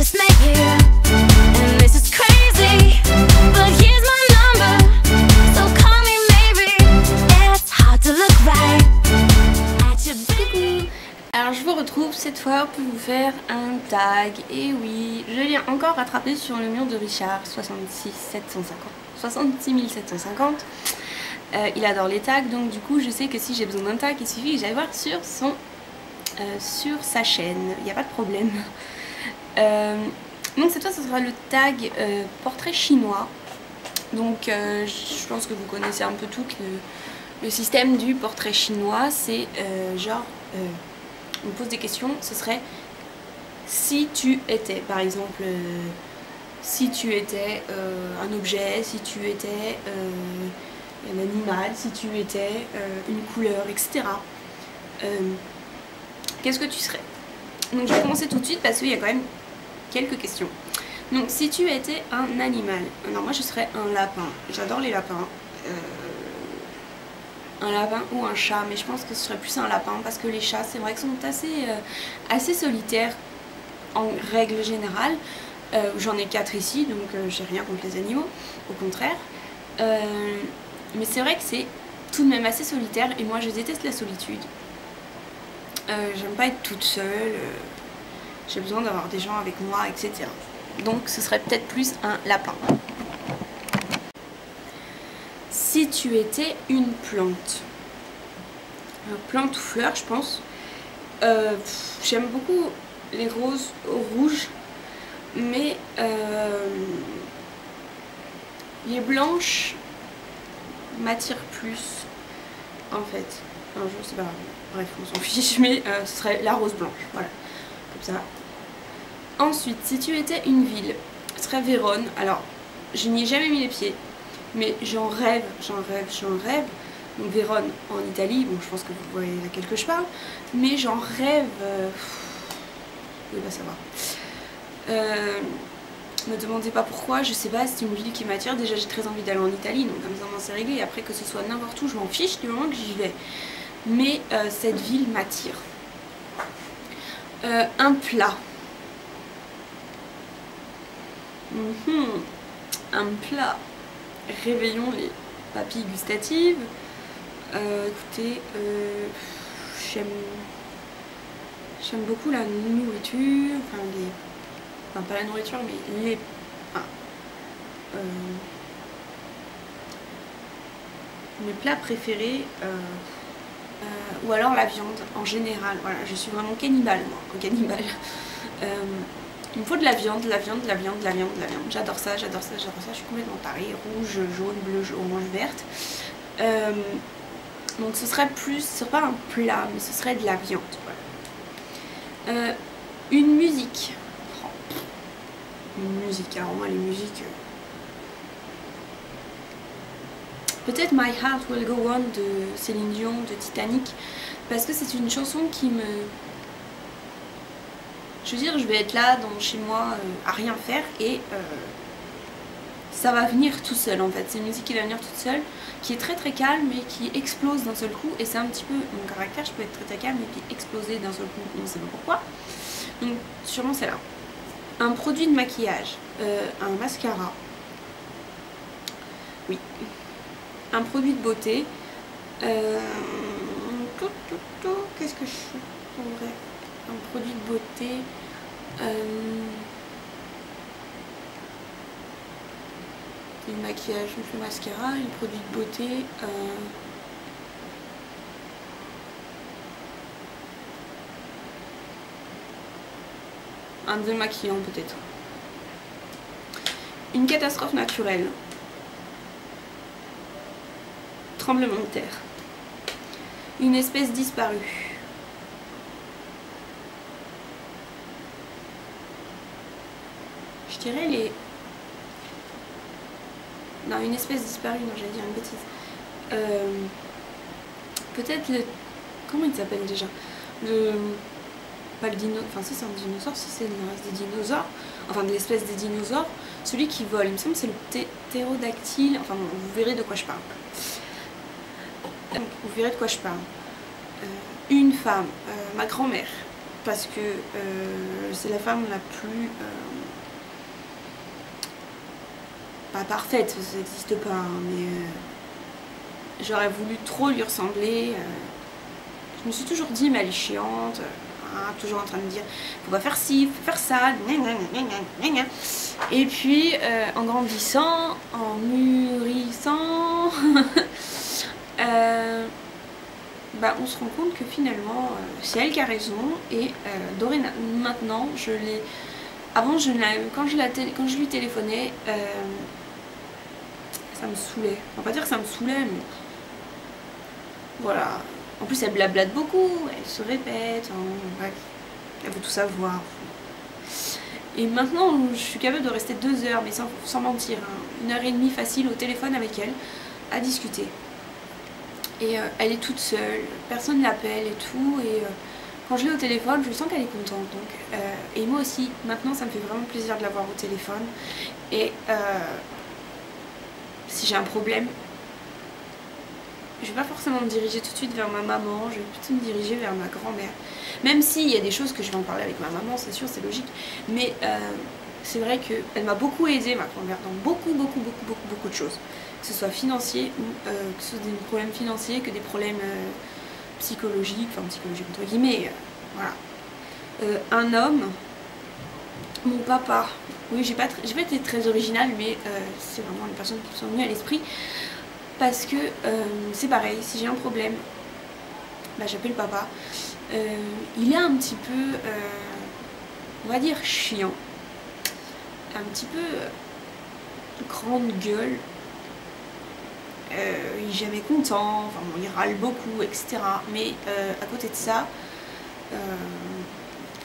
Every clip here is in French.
just met you, and this is crazy, but here's my number, so call me maybe. It's hard to look right at your baby. Alors je vous retrouve cette fois pour vous faire un tag. Et oui, je l'ai encore rattrapé sur le mur de Richard, 66 750. Il adore les tags, donc du coup je sais que si j'ai besoin d'un tag, il suffit que j'aille voir sur sa chaîne, il n'y a pas de problème. Donc cette fois ce sera le tag portrait chinois. Donc je pense que vous connaissez un peu tout le système du portrait chinois. C'est genre on me pose des questions, ce serait si tu étais, par exemple si tu étais un objet, si tu étais un animal, si tu étais une couleur, etc. Qu'est-ce que tu serais? Donc je vais commencer tout de suite parce qu'il y a quand même quelques questions. Donc si tu étais un animal, alors moi je serais un lapin, j'adore les lapins. Un lapin ou un chat, mais je pense que ce serait plus un lapin parce que les chats c'est vrai qu'ils sont assez solitaires en règle générale. J'en ai 4 ici, donc j'ai rien contre les animaux, au contraire. Mais c'est vrai que c'est tout de même assez solitaire et moi je déteste la solitude. J'aime pas être toute seule, j'ai besoin d'avoir des gens avec moi, etc. Donc ce serait peut-être plus un lapin. Si tu étais une plante, plante ou fleur je pense, j'aime beaucoup les roses rouges, mais les blanches m'attirent plus en fait. Un jour c'est pas grave, bref on s'en fiche, mais ce serait la rose blanche, voilà, comme ça. Ensuite, si tu étais une ville, ce serait Vérone. Alors je n'y ai jamais mis les pieds, mais j'en rêve. Donc Vérone en Italie, bon je pense que vous voyez laquelle que je parle, mais j'en rêve, vous pouvez pas savoir. Me demandez pas pourquoi, je sais pas, c'est une ville qui m'attire. Déjà j'ai très envie d'aller en Italie, donc comme ça c'est réglé, et après que ce soit n'importe où, je m'en fiche du moment que j'y vais. Mais cette ville m'attire. Un plat. Un plat. Réveillons les papilles gustatives. Écoutez, j'aime beaucoup la nourriture, enfin pas la nourriture mais les mes plats préférés, ou alors la viande en général. Voilà, je suis vraiment cannibale moi, cannibale. Il me faut de la viande. J'adore ça, je suis complètement tarée. Rouge, jaune, bleu, orange, verte. Donc ce serait pas un plat, mais ce serait de la viande. Voilà. Une musique. Alors moi les musiques... Peut-être My Heart Will Go On de Céline Dion, de Titanic, parce que c'est une chanson qui me... Je veux dire, je vais être là chez moi à rien faire et ça va venir tout seul en fait. C'est une musique qui va venir toute seule, qui est très très calme et qui explose d'un seul coup. Et c'est un petit peu mon caractère, je peux être très très calme et puis exploser d'un seul coup, on ne sait pas pourquoi. Donc sûrement c'est là. Un produit de maquillage, un mascara. Oui. Un produit de beauté. Qu'est-ce que je trouverais? Un produit de beauté. Le maquillage, le mascara, les produits de beauté. Un démaquillant peut-être. Une catastrophe naturelle. Tremblement de terre. Une espèce disparue. Je dirais les... Non, une espèce disparue, non, j'allais dire une bêtise. Peut-être le... Comment il s'appelle déjà? Pas le dinosaure, enfin si c'est un dinosaure, si c'est une race des dinosaures, enfin de l'espèce des dinosaures, celui qui vole, il me semble que c'est le ptérodactyle, enfin bon, vous verrez de quoi je parle. Une femme, ma grand-mère, parce que c'est la femme la plus pas parfaite, ça n'existe pas, hein, mais j'aurais voulu trop lui ressembler. Je me suis toujours dit mais elle est chiante, hein, toujours en train de dire faut pas faire ci, faut faire ça, et puis en grandissant, en mûrissant bah, on se rend compte que finalement c'est elle qui a raison, et maintenant je l'ai. Avant quand je lui téléphonais, ça me saoulait. On va pas dire que ça me saoulait, mais voilà. En plus elle blablate beaucoup, elle se répète, hein, bref, elle veut tout savoir. Et maintenant je suis capable de rester 2 heures, mais sans mentir, hein, 1h30 facile au téléphone avec elle, à discuter. Et elle est toute seule, personne ne l'appelle et tout, et quand je l'ai au téléphone, je sens qu'elle est contente. Donc, et moi aussi, maintenant ça me fait vraiment plaisir de l'avoir au téléphone. Et si j'ai un problème, je vais pas forcément me diriger tout de suite vers ma maman, je vais plutôt me diriger vers ma grand-mère. Même s'il y a des choses que je vais en parler avec ma maman, c'est sûr, c'est logique. Mais c'est vrai qu'elle m'a beaucoup aidée, ma grand-mère, dans beaucoup de choses. Que ce soit financier ou que ce soit des problèmes financiers, que des problèmes psychologiques, enfin psychologiques entre guillemets, voilà. Un homme, mon papa, oui, j'ai pas été très originale, mais c'est vraiment les personnes qui me sont venues à l'esprit, parce que c'est pareil, si j'ai un problème, bah, j'appelle papa. Il est un petit peu, on va dire chiant, un petit peu grande gueule. Il est jamais content, enfin, bon, il râle beaucoup, etc. Mais à côté de ça,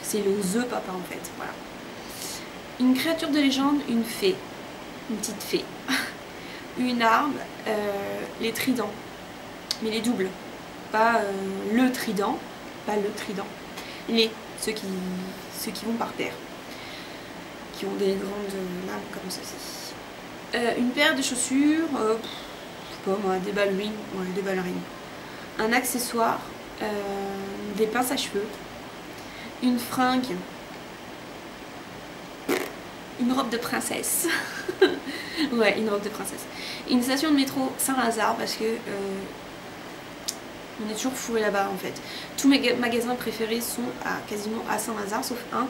c'est le The Papa en fait. Voilà. Une créature de légende, une fée, une petite fée. Une arme, les tridents, mais les doubles. Pas le trident, ceux qui vont par terre, qui ont des grandes lames comme ceci. Une paire de chaussures. Pas moi, des ballerines, ouais, des ballerines. Un accessoire, des pinces à cheveux, une fringue, une robe de princesse. Ouais, une robe de princesse. Une station de métro Saint-Lazare, parce que on est toujours fourré là-bas en fait. Tous mes magasins préférés sont quasiment à Saint-Lazare, sauf un.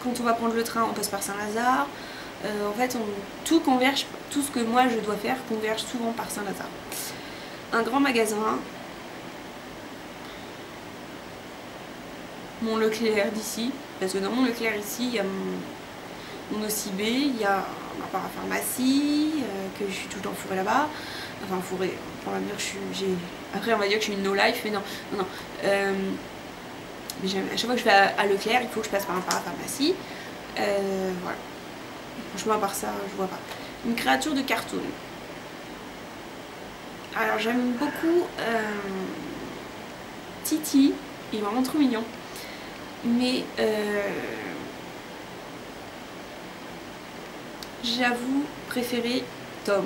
Quand on va prendre le train, on passe par Saint-Lazare. En fait, tout converge, tout ce que moi je dois faire converge souvent par Saint-Lazare. Un grand magasin, mon Leclerc d'ici, parce que dans mon Leclerc ici, il y a mon OCB, il y a ma parapharmacie, que je suis tout le temps fourrée là-bas. Enfin, fourrée, on va dire que après on va dire que je suis une no-life, mais non. Mais à chaque fois que je vais à Leclerc, il faut que je passe par un parapharmacie. Voilà. Franchement, à part ça, je vois pas. Une créature de cartoon. Alors, j'aime beaucoup Titi. Il est vraiment trop mignon. Mais j'avoue préférer Tom.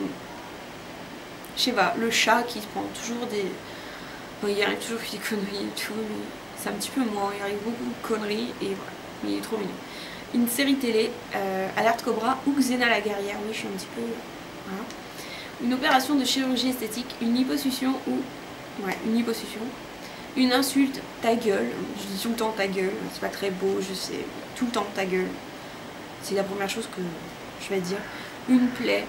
Je sais pas, le chat qui se prend toujours des... Bon, il arrive toujours des conneries et tout, mais c'est un petit peu moi. Il arrive beaucoup de conneries et voilà. Mais il est trop mignon. Une série télé, Alerte Cobra ou Xena la guerrière, oui je suis un petit peu... Voilà. Une opération de chirurgie esthétique, une liposuction ou... Ouais, une liposuction. Une insulte, ta gueule, je dis tout le temps ta gueule, c'est pas très beau, je sais, tout le temps ta gueule. C'est la première chose que je vais dire. Une plaie.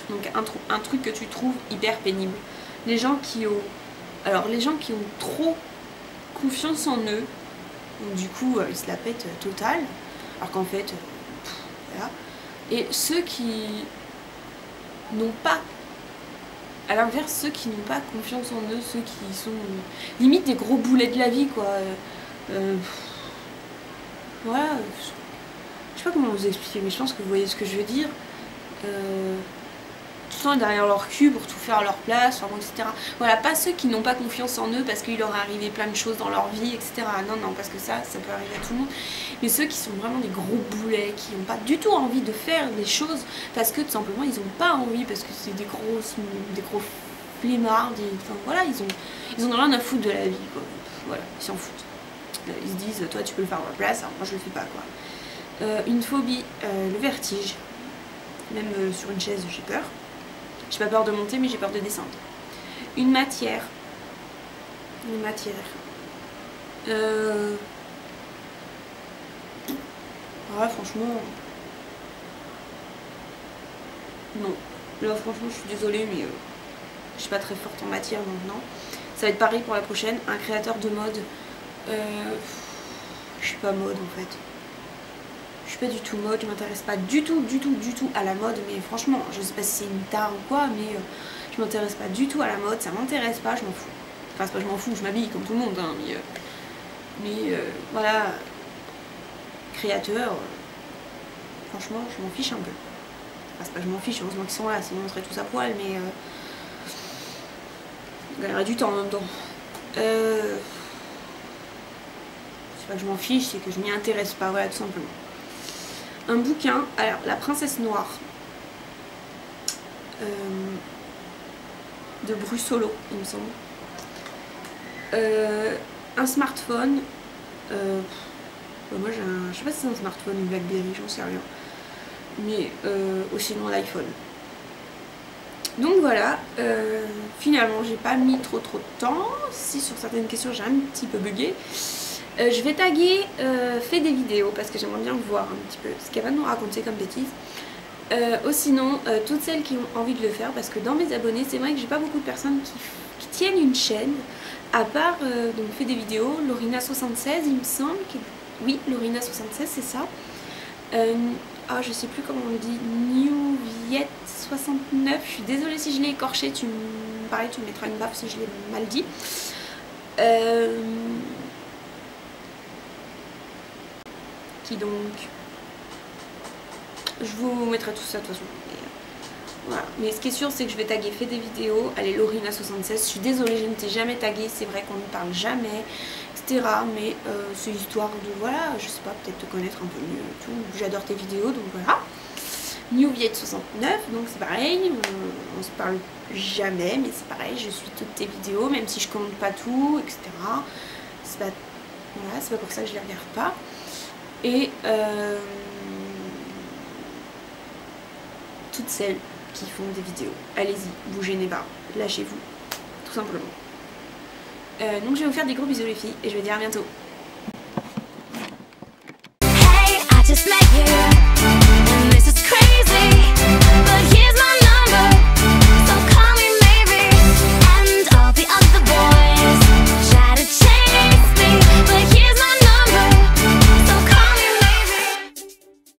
Donc un truc que tu trouves hyper pénible. Les gens qui ont... Alors les gens qui ont trop confiance en eux, donc du coup ils se la pètent total, alors qu'en fait voilà. Et ceux qui n'ont pas, à l'inverse, ceux qui n'ont pas confiance en eux, ceux qui sont limite des gros boulets de la vie quoi, voilà, je sais pas comment vous expliquer, mais je pense que vous voyez ce que je veux dire. Tout le temps derrière leur cul pour tout faire à leur place, enfin, etc. Voilà, pas ceux qui n'ont pas confiance en eux parce qu'il leur est arrivé plein de choses dans leur vie, etc. Non, parce que ça peut arriver à tout le monde. Mais ceux qui sont vraiment des gros boulets, qui n'ont pas du tout envie de faire des choses parce que tout simplement ils n'ont pas envie, parce que c'est des gros flemmards, enfin voilà, ils ont rien à foutre de la vie, quoi. Voilà, ils s'en foutent. Ils se disent, toi tu peux le faire à ma place, alors moi je le fais pas, quoi. Une phobie, le vertige. Même sur une chaise, j'ai peur. J'ai pas peur de monter, mais j'ai peur de descendre. Une matière. Une matière. Ouais, franchement. Non. Là, franchement, je suis désolée, mais je suis pas très forte en matière, donc non. Ça va être pareil pour la prochaine. Un créateur de mode. Je suis pas mode en fait. Je suis pas du tout mode, je m'intéresse pas du tout à la mode, mais franchement, je sais pas si c'est une tare ou quoi, mais je m'intéresse pas du tout à la mode, ça m'intéresse pas, je m'en fous. Enfin, c'est pas je m'en fous, je m'habille comme tout le monde, hein, mais voilà, créateur, franchement, je m'en fiche un peu. Enfin, c'est pas je m'en fiche, heureusement qu'ils sont là, sinon on serait tous à poil, mais on gagnerait du temps en même temps. C'est pas que je m'en fiche, c'est que je m'y intéresse pas, voilà, tout simplement. Un bouquin, alors La Princesse Noire de Brussolo, il me semble. Un smartphone, moi j'ai un, je sais pas si c'est un smartphone ou une Blackberry, j'en sais rien, mais aussi non l'iPhone. Donc voilà, finalement j'ai pas mis trop de temps, si sur certaines questions j'ai un petit peu bugué. Je vais taguer fait des vidéos parce que j'aimerais bien voir un petit peu ce qu'elle va nous raconter comme bêtises. Ou sinon, toutes celles qui ont envie de le faire, parce que dans mes abonnés, c'est vrai que j'ai pas beaucoup de personnes qui tiennent une chaîne, à part donc fait des vidéos, Lorina76 il me semble, oui Lorina76 c'est ça. Ah je sais plus comment on le dit, Newviet69, je suis désolée si je l'ai écorché, pareil tu me mettras une baffe si je l'ai mal dit. Qui donc, je vous mettrai tout ça de toute façon, voilà. Mais ce qui est sûr c'est que je vais taguer fait des vidéos, allez Lorina76, je suis désolée je ne t'ai jamais tagué, c'est vrai qu'on ne parle jamais, etc. Mais c'est histoire de, voilà, je sais pas, peut-être te connaître un peu mieux et tout, j'adore tes vidéos donc voilà. Newviet69, donc c'est pareil, on se parle jamais mais c'est pareil, je suis toutes tes vidéos, même si je commente pas tout, etc. C'est pas, voilà, c'est pas pour ça que je les regarde pas. Et toutes celles qui font des vidéos, allez-y, vous gênez pas, lâchez-vous, tout simplement. Donc je vais vous faire des gros bisous les filles et je vous dis à bientôt.